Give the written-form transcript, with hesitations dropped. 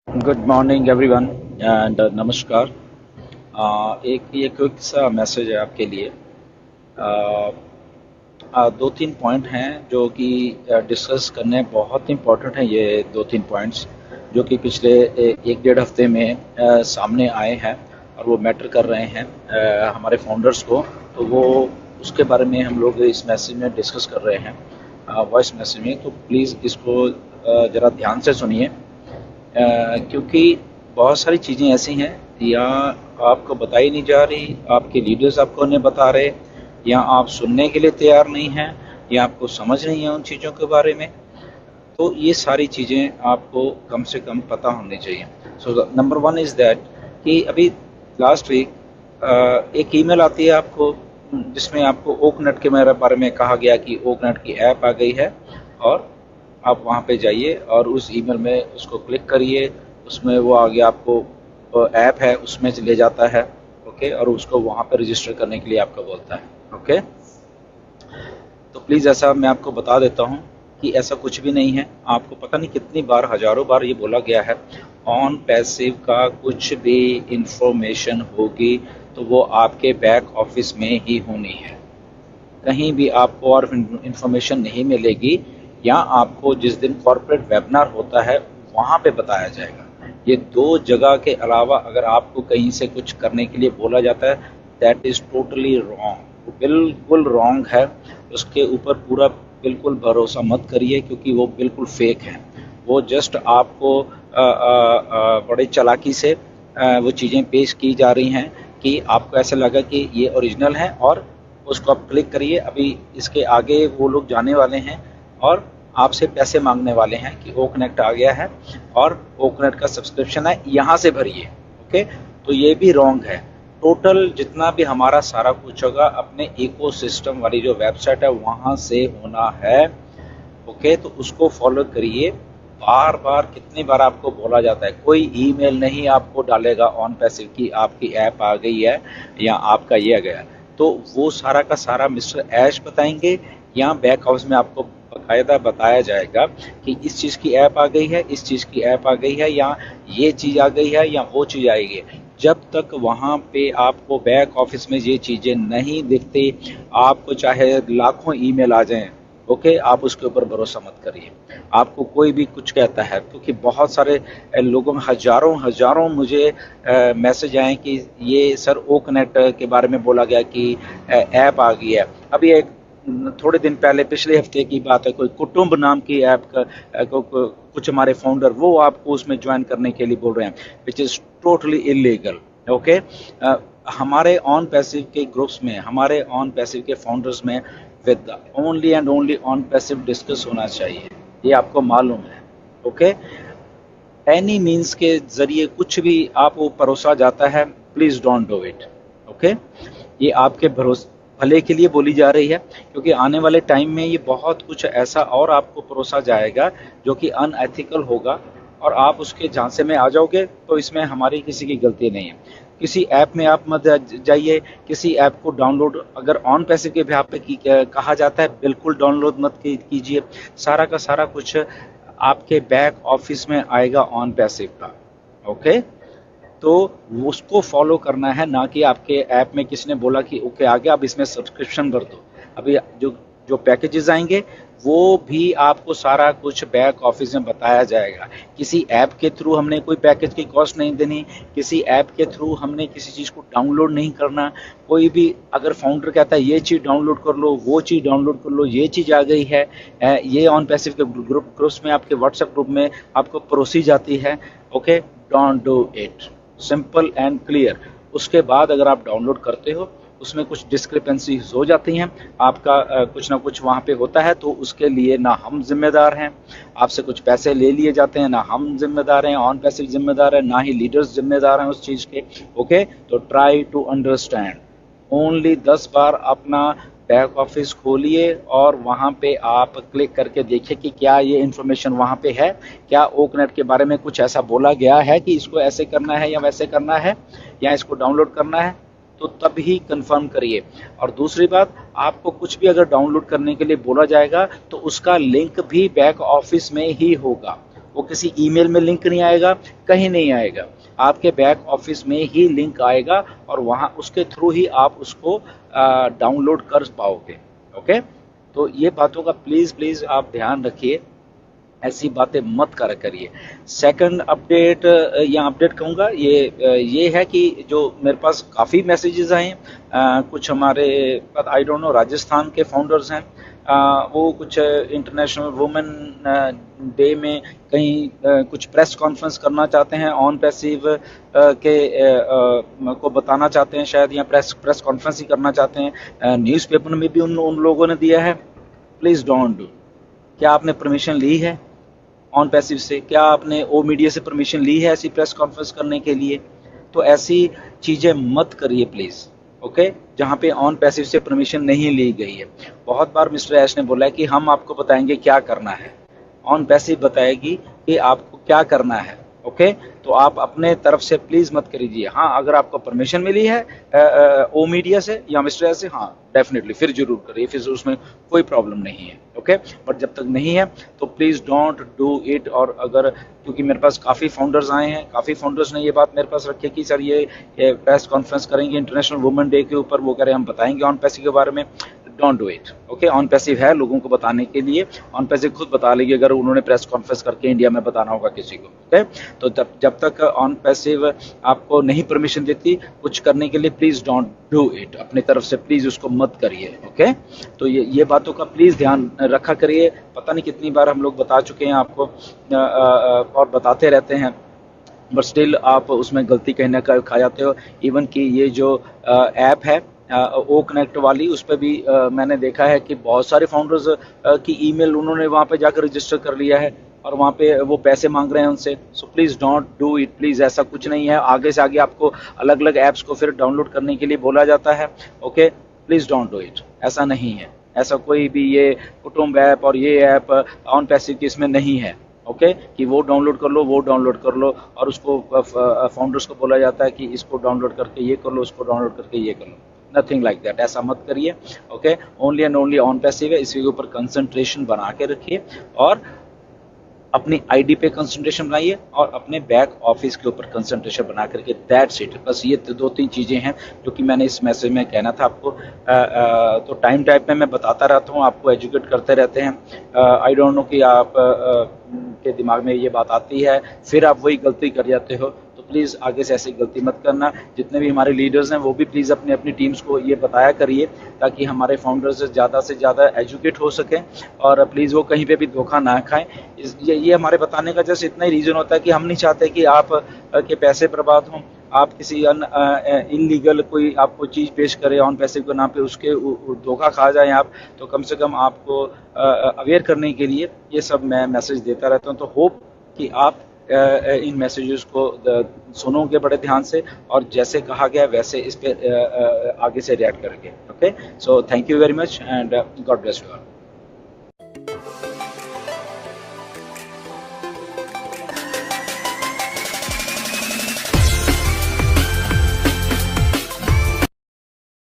Good morning everyone and नमस्कार। एक ये क्विक सा मैसेज है आपके लिए। uh, दो तीन पॉइंट हैं जो कि डिस्कस करने बहुत इम्पोर्टेंट हैं। ये दो तीन पॉइंट्स जो कि पिछले एक डेढ़ हफ्ते में सामने आए हैं और वो मैटर कर रहे हैं हमारे फाउंडर्स को। तो वो उसके बारे में हम लोग इस मैसेज में डिस्कस कर रहे हैं, वॉइस मैसेज में। तो प्लीज़ इसको ज़रा ध्यान से सुनिए, क्योंकि बहुत सारी चीज़ें ऐसी हैं या आपको बताई नहीं जा रही, आपके लीडर्स आपको नहीं बता रहे, या आप सुनने के लिए तैयार नहीं हैं, या आपको समझ नहीं है उन चीज़ों के बारे में। तो ये सारी चीज़ें आपको कम से कम पता होनी चाहिए। So number one is that कि अभी लास्ट वीक एक ईमेल आती है आपको जिसमें आपको ओकनेट के मेरे बारे में कहा गया कि ओकनेट की ऐप आ गई है, और आप वहाँ पे जाइए और उस ईमेल में उसको क्लिक करिए। उसमें वो आगे आपको ऐप है उसमें ले जाता है, ओके, और उसको वहाँ पे रजिस्टर करने के लिए आपको बोलता है, ओके। तो प्लीज़ ऐसा मैं आपको बता देता हूँ कि ऐसा कुछ भी नहीं है। आपको पता नहीं कितनी बार, हज़ारों बार ये बोला गया है, ऑन पैसिव का कुछ भी इंफॉर्मेशन होगी तो वो आपके बैक ऑफिस में ही होनी है। कहीं भी आपको और इंफॉर्मेशन नहीं मिलेगी, या आपको जिस दिन कॉर्पोरेट वेबिनार होता है वहाँ पे बताया जाएगा। ये दो जगह के अलावा अगर आपको कहीं से कुछ करने के लिए बोला जाता है, दैट इज़ टोटली रॉन्ग, बिल्कुल रॉन्ग है। उसके ऊपर पूरा बिल्कुल भरोसा मत करिए, क्योंकि वो बिल्कुल फेक है। वो जस्ट आपको बड़े चालाकी से वो चीज़ें पेश की जा रही हैं कि आपको ऐसा लगा कि ये ओरिजिनल है, और उसको आप क्लिक करिए। अभी इसके आगे वो लोग जाने वाले हैं और आपसे पैसे मांगने वाले हैं कि ओ कनेक्ट आ गया है और ओ कनेक्ट का सब्सक्रिप्शन है, यहाँ से भरिए, ओके। तो ये भी रॉन्ग है। टोटल जितना भी हमारा सारा कुछ होगा अपने इकोसिस्टम वाली जो वेबसाइट है वहाँ से होना है, ओके। तो उसको फॉलो करिए। बार बार कितनी बार आपको बोला जाता है, कोई ईमेल नहीं आपको डालेगा ऑन पैसिव की आपकी ऐप आ गई है या आपका ये आ गया। तो वो सारा का सारा मिस्टर ऐश बताएंगे, या बैक हाउस में आपको बाकायदा बताया जाएगा कि इस चीज़ की ऐप आ गई है, इस चीज़ की ऐप आ गई है, या ये चीज़ आ गई है, या वो चीज़ आएगी। जब तक वहाँ पे आपको बैक ऑफिस में ये चीज़ें नहीं दिखती, आपको चाहे लाखों ईमेल आ जाएं, ओके, आप उसके ऊपर भरोसा मत करिए। आपको कोई भी कुछ कहता है, क्योंकि बहुत सारे लोगों में हजारों हजारों मुझे मैसेज आए कि ये सर ओ कनेक्ट के बारे में बोला गया कि ऐप आ गई है। अभी एक थोड़े दिन पहले, पिछले हफ्ते की बात है, कोई कुटुंब नाम की ऐप का कुछ हमारे फाउंडर वो आपको उसमें ज्वाइन करने के लिए बोल रहे हैं, which is totally illegal, okay. हमारे ऑन पैसिव के ग्रुप्स में, हमारे ऑन पैसिव के फाउंडर्स में with only and only on passive discuss होना चाहिए, ये आपको मालूम है, ओके। एनी मीन्स के जरिए कुछ भी आपको परोसा जाता है, please don't do it, okay. ये आपके भरोसे भले के लिए बोली जा रही है, क्योंकि आने वाले टाइम में ये बहुत कुछ ऐसा और आपको परोसा जाएगा जो कि अनएथिकल होगा, और आप उसके झांसे में आ जाओगे। तो इसमें हमारी किसी की गलती नहीं है। किसी ऐप में आप मत जाइए, किसी ऐप को डाउनलोड अगर ऑन पैसे के बिहाफ पे कहा जाता है, बिल्कुल डाउनलोड मत कीजिए। सारा का सारा कुछ आपके बैक ऑफिस में आएगा ऑन पैसिव का, ओके। तो उसको फॉलो करना है, ना कि आपके ऐप में किसी ने बोला कि ओके आ गया अब इसमें सब्सक्रिप्शन भर दो। अभी जो जो पैकेजेस आएंगे वो भी आपको सारा कुछ बैक ऑफिस में बताया जाएगा। किसी ऐप के थ्रू हमने कोई पैकेज की कॉस्ट नहीं देनी, किसी ऐप के थ्रू हमने किसी चीज़ को डाउनलोड नहीं करना। कोई भी अगर फाउंडर कहता है ये चीज़ डाउनलोड कर लो, वो चीज़ डाउनलोड कर लो, ये चीज़ आ गई है, ये ऑन पैसिव के ग्रुप्स में, आपके व्हाट्सएप ग्रुप में आपको परोसी जाती है, okay, don't do it, simple and clear. उसके बाद अगर आप डाउनलोड करते हो, उसमें कुछ डिस्क्रिपेंसीज हो जाती हैं, आपका कुछ ना कुछ वहाँ पे होता है, तो उसके लिए ना हम जिम्मेदार हैं। आपसे कुछ पैसे ले लिए जाते हैं, ना हम जिम्मेदार हैं, ऑन पैसे जिम्मेदार है, ना ही लीडर्स जिम्मेदार हैं उस चीज़ के, ओके। तो ट्राई टू अंडरस्टैंड। ओनली 10 बार अपना बैक ऑफिस खोलिए और वहाँ पे आप क्लिक करके देखिए कि क्या ये इन्फॉर्मेशन वहाँ पे है, क्या ओकनेट के बारे में कुछ ऐसा बोला गया है कि इसको ऐसे करना है या वैसे करना है, या इसको डाउनलोड करना है, तो तब ही कंफर्म करिए। और दूसरी बात, आपको कुछ भी अगर डाउनलोड करने के लिए बोला जाएगा तो उसका लिंक भी बैक ऑफिस में ही होगा, वो किसी ईमेल में लिंक नहीं आएगा, कहीं नहीं आएगा, आपके बैक ऑफिस में ही लिंक आएगा और वहाँ उसके थ्रू ही आप उसको डाउनलोड कर पाओगे। ओके, तो ये बातों का प्लीज़ प्लीज़ आप ध्यान रखिए, ऐसी बातें मत करा करिए। सेकंड अपडेट या अपडेट कहूँगा, ये है कि जो मेरे पास काफ़ी मैसेजेस आए हैं, कुछ हमारे आई डोंट नो राजस्थान के फाउंडर्स हैं, वो कुछ इंटरनेशनल वुमेन डे में कहीं कुछ प्रेस कॉन्फ्रेंस करना चाहते हैं, ऑन पैसिव के को बताना चाहते हैं शायद, या प्रेस कॉन्फ्रेंस ही करना चाहते हैं, न्यूज़पेपर में भी उन लोगों ने दिया है। Please don't do. क्या आपने परमिशन ली है ऑन पैसिव से? क्या आपने ओ मीडिया से परमिशन ली है ऐसी प्रेस कॉन्फ्रेंस करने के लिए? तो ऐसी चीज़ें मत करिए प्लीज़। ओके, जहाँ पे ऑन पैसिव से परमिशन नहीं ली गई है। बहुत बार मिस्टर ऐश ने बोला है कि हम आपको बताएंगे क्या करना है, ऑन पैसिव बताएगी कि आपको क्या करना है। ओके, तो आप अपने तरफ से प्लीज़ मत करिए। हाँ, अगर आपको परमिशन मिली है ओ मीडिया से या मिस्टर ऐश से, हाँ डेफिनेटली फिर जरूर करिए, फिर उसमें कोई प्रॉब्लम नहीं है। ओके, बट जब तक नहीं है तो प्लीज़ डोंट डू इट। और अगर, क्योंकि मेरे पास काफ़ी फाउंडर्स आए हैं, काफ़ी फाउंडर्स ने ये बात मेरे पास रखी है कि सर ये प्रेस कॉन्फ्रेंस करेंगे इंटरनेशनल वुमेन डे के ऊपर, वो कह रहे हैं हम बताएंगे ऑन पैसिव के बारे में। Don't do it. Okay, on passive है लोगों को बताने के लिए, ऑन पैसिव खुद बता लेगी अगर उन्होंने प्रेस कॉन्फ्रेंस करके इंडिया में बताना होगा किसी को। ओके, तो जब तक ऑन पैसिव आपको नहीं परमिशन देती कुछ करने के लिए, प्लीज़ डोंट डू इट। अपनी तरफ से प्लीज़ उसको मत करिए। ओके, तो ये बातों का प्लीज़ ध्यान रखा करिए। पता नहीं कितनी बार हम लोग बता चुके हैं आपको और बताते रहते हैं, बट स्टिल आप उसमें गलती कहीं ना कहीं खा जाते हो। इवन कि ये जो ऐप है ओ कनेक्ट वाली, उस पर भी मैंने देखा है कि बहुत सारे फाउंडर्स की ईमेल उन्होंने वहाँ पे जाकर रजिस्टर कर लिया है और वहाँ पे वो पैसे मांग रहे हैं उनसे। So please don't do it please, ऐसा कुछ नहीं है। आगे से आगे आपको अलग अलग ऐप्स को फिर डाउनलोड करने के लिए बोला जाता है। Okay, please don't do it, ऐसा नहीं है। ऐसा कोई भी ये कुटुंब ऐप और ये ऐप ऑन पैसिव की इसमें नहीं है। ओके, कि वो डाउनलोड कर लो, वो डाउनलोड कर लो, और उसको फाउंडर्स को बोला जाता है कि इसको डाउनलोड करके ये कर लो, उसको डाउनलोड करके ये कर लो। नथिंग लाइक दैट, ऐसा मत करिए। Okay, only and only on passive है, इसके ऊपर कंसंट्रेशन बना के रखिए और अपनी आईडी पे कंसंट्रेशन बनाइए और अपने बैक ऑफिस के ऊपर कंसंट्रेशन बना करके, दैट्स इट। बस ये दो तीन चीज़ें हैं जो कि मैंने इस मैसेज में कहना था आपको। तो टाइम में मैं बताता रहता हूँ, आपको एजुकेट करते रहते हैं। आई डोंट नो कि आप के दिमाग में ये बात आती है फिर आप वही गलती कर जाते हो, तो प्लीज़ आगे से ऐसी गलती मत करना। जितने भी हमारे लीडर्स हैं वो भी प्लीज़ अपनी अपनी टीम्स को ये बताया करिए ताकि हमारे फाउंडर्स से ज़्यादा एजुकेट हो सकें और प्लीज़ वो कहीं पे भी धोखा ना खाएं। ये हमारे बताने का जस्ट इतना ही रीज़न होता है कि हम नहीं चाहते कि आप के पैसे बर्बाद हों, आप किसी इनलीगल कोई आपको चीज़ पेश करे ऑन पैसे के नाम पे, उसके धोखा खा जाएं आप। तो कम से कम आपको अवेयर करने के लिए ये सब मैं मैसेज देता रहता हूँ। तो होप कि आप इन मैसेजेस को सुनोगे बड़े ध्यान से और जैसे कहा गया वैसे इस पे आगे से रिएक्ट करेंगे। Okay, so thank you very much and God bless you all.